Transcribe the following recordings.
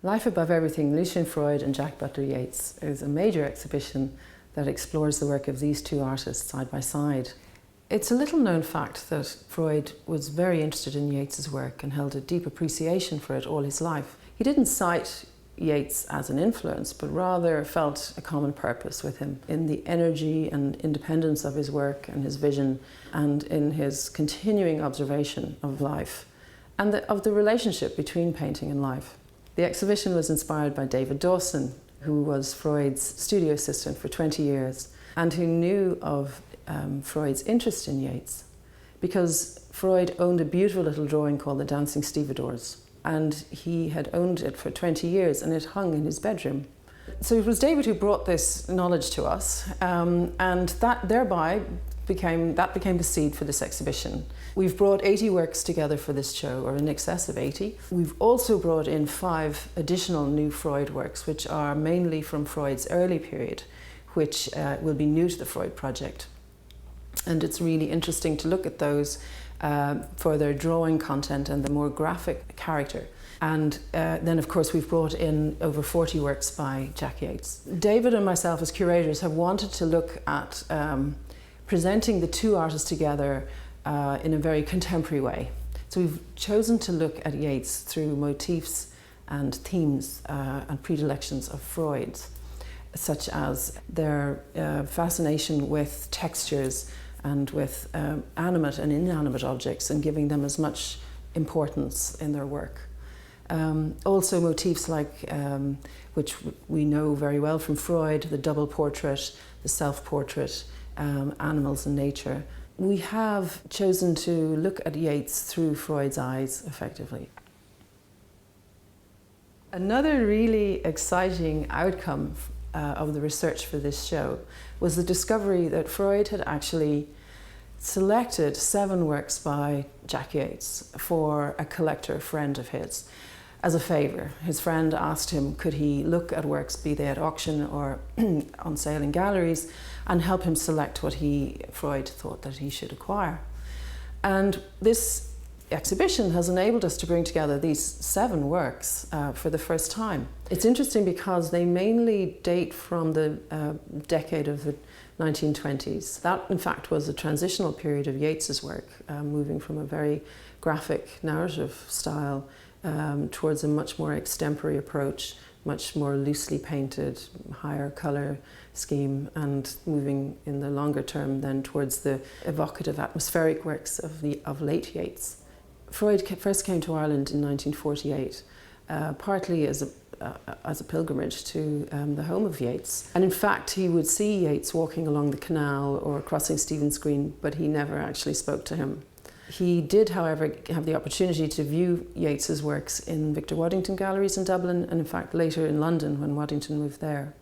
Life Above Everything, Lucian Freud and Jack Butler Yeats is a major exhibition that explores the work of these two artists side by side. It's a little known fact that Freud was very interested in Yeats's work and held a deep appreciation for it all his life. He didn't cite Yeats as an influence, but rather felt a common purpose with him in the energy and independence of his work and his vision, and in his continuing observation of life and of the relationship between painting and life. The exhibition was inspired by David Dawson, who was Freud's studio assistant for 20 years and who knew of Freud's interest in Yeats because Freud owned a beautiful little drawing called The Dancing Stevedores, and he had owned it for 20 years and it hung in his bedroom. So it was David who brought this knowledge to us, and that thereby became the seed for this exhibition. We've brought 80 works together for this show, or in excess of 80. We've also brought in 5 additional new Freud works, which are mainly from Freud's early period, which will be new to the Freud project. And it's really interesting to look at those for their drawing content and the more graphic character. And then, of course, we've brought in over 40 works by Jack Yeats. David and myself as curators have wanted to look at presenting the two artists together in a very contemporary way. So we've chosen to look at Yeats through motifs and themes and predilections of Freud's, such as their fascination with textures and with animate and inanimate objects, and giving them as much importance in their work. Also motifs like, which we know very well from Freud, the double portrait, the self-portrait, animals and nature. We have chosen to look at Yeats through Freud's eyes, effectively. Another really exciting outcome of the research for this show was the discovery that Freud had actually selected 7 works by Jack Yeats for a collector friend of his as a favour. His friend asked him could he look at works, be they at auction or on sale in galleries, and help him select what Freud thought that he should acquire. And this exhibition has enabled us to bring together these 7 works for the first time. It's interesting because they mainly date from the decade of the 1920s. That, in fact, was a transitional period of Yeats's work, moving from a very graphic narrative style towards a much more extemporary approach, much more loosely painted, higher colour scheme, and moving in the longer term then towards the evocative atmospheric works of late Yeats. Freud first came to Ireland in 1948, partly as a pilgrimage to the home of Yeats. And in fact, he would see Yeats walking along the canal or crossing Stephen's Green, but he never actually spoke to him. He did, however, have the opportunity to view Yeats's works in Victor Waddington galleries in Dublin, and in fact later in London when Waddington moved there.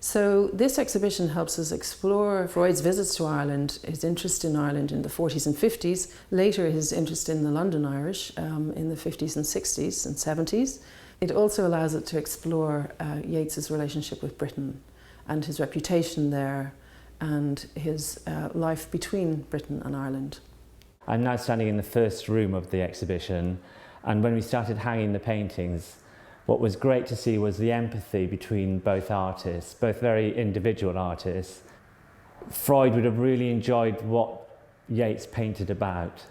So this exhibition helps us explore Freud's visits to Ireland, his interest in Ireland in the 40s and 50s, later his interest in the London Irish in the 50s and 60s and 70s. It also allows it to explore Yeats's relationship with Britain and his reputation there and his life between Britain and Ireland. I'm now standing in the first room of the exhibition, and when we started hanging the paintings, what was great to see was the empathy between both artists, both very individual artists. Freud would have really enjoyed what Yeats painted about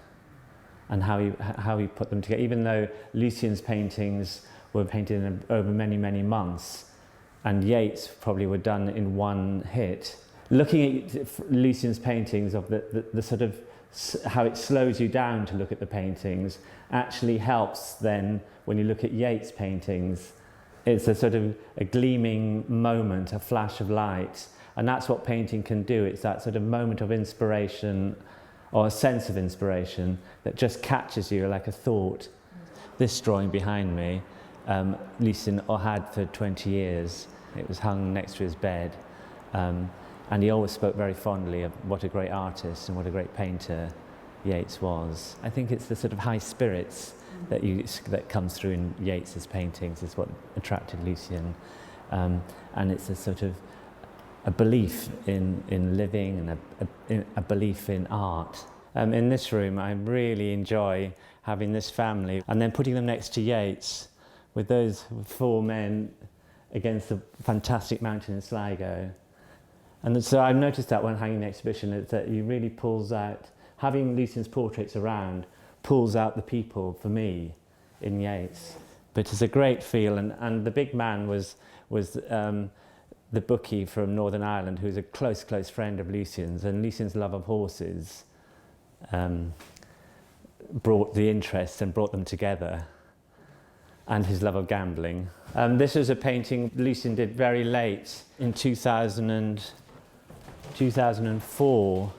and how he put them together, even though Lucian's paintings were painted over many, many months, and Yeats probably were done in one hit. Looking at Lucian's paintings of the sort of how it slows you down to look at the paintings actually helps then when you look at Yeats' paintings. It's a sort of a gleaming moment, a flash of light, and that's what painting can do. It's that sort of moment of inspiration or a sense of inspiration that just catches you like a thought. This drawing behind me, Lucian had for 20 years. It was hung next to his bed. And he always spoke very fondly of what a great artist and what a great painter Yeats was. I think it's the sort of high spirits that comes through in Yeats's paintings is what attracted Lucian. And it's a sort of a belief in living and a belief in art. In this room, I really enjoy having this family and then putting them next to Yeats with those four men against the fantastic mountain in Sligo. And so I've noticed that when hanging the exhibition, is that he really pulls out, having Lucian's portraits around, pulls out the people for me in Yeats. But it's a great feel, and the big man was the bookie from Northern Ireland, who's a close friend of Lucian's, and Lucian's love of horses brought the interest and brought them together, and his love of gambling. This was a painting Lucian did very late in 2004,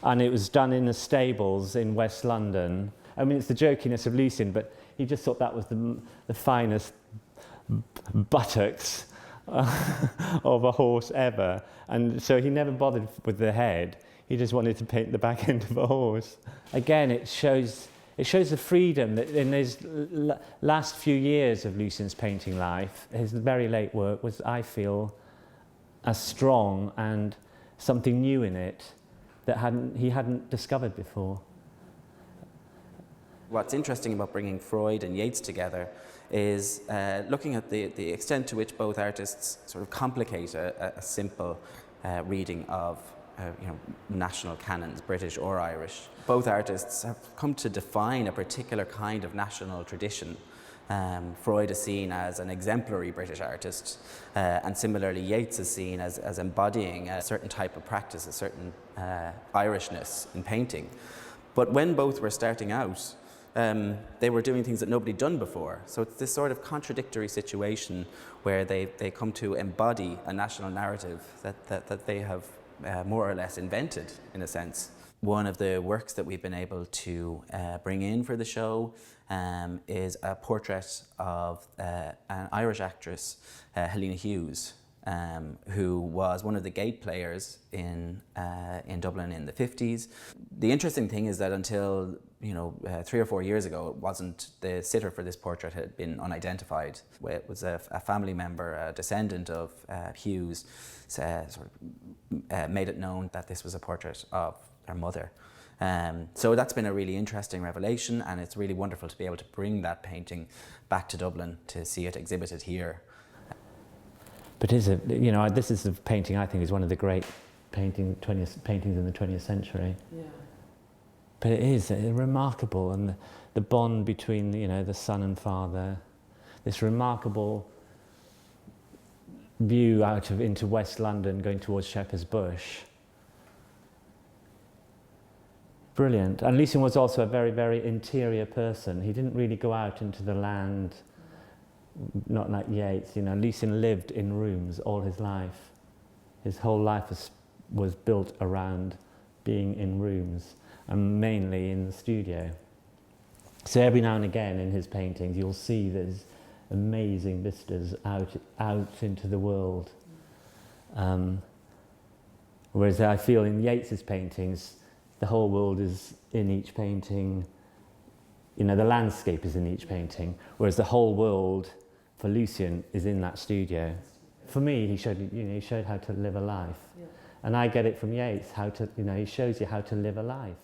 and it was done in the stables in West London. I mean, it's the jokiness of Lucian, but he just thought that was the finest buttocks of a horse ever, and so he never bothered with the head. He just wanted to paint the back end of a horse. Again, it shows the freedom that in his last few years of Lucian's painting life, his very late work was, I feel, as strong and something new in it that he hadn't discovered before. What's interesting about bringing Freud and Yeats together is looking at the extent to which both artists sort of complicate a simple reading of national canons, British or Irish. Both artists have come to define a particular kind of national tradition. Freud is seen as an exemplary British artist, and similarly Yeats is seen as embodying a certain type of practice, a certain Irishness in painting. But when both were starting out, they were doing things that nobody had done before. So it's this sort of contradictory situation where they come to embody a national narrative that they have more or less invented, in a sense. One of the works that we've been able to bring in for the show is a portrait of an Irish actress, Helena Hughes, who was one of the gate players in Dublin in the 50s. The interesting thing is that until 3 or 4 years ago, it wasn't, the sitter for this portrait had been unidentified. It was a family member, a descendant of Hughes, made it known that this was a portrait of her mother. So that's been a really interesting revelation, and it's really wonderful to be able to bring that painting back to Dublin to see it exhibited here. But this is a painting I think is one of the great paintings in the 20th century. Yeah. But it is remarkable, and the bond between the son and father, this remarkable view into West London going towards Shepherd's Bush. Brilliant. And Lucian was also a very, very interior person. He didn't really go out into the land, not like Yeats. Lucian lived in rooms all his life. His whole life was built around being in rooms, and mainly in the studio. So every now and again in his paintings you'll see these amazing vistas out into the world. Whereas I feel in Yeats's paintings, the whole world is in each painting. The landscape is in each painting, whereas the whole world for Lucian is in that studio. For me, he showed how to live a life. Yeah. And I get it from Yeats, he shows you how to live a life.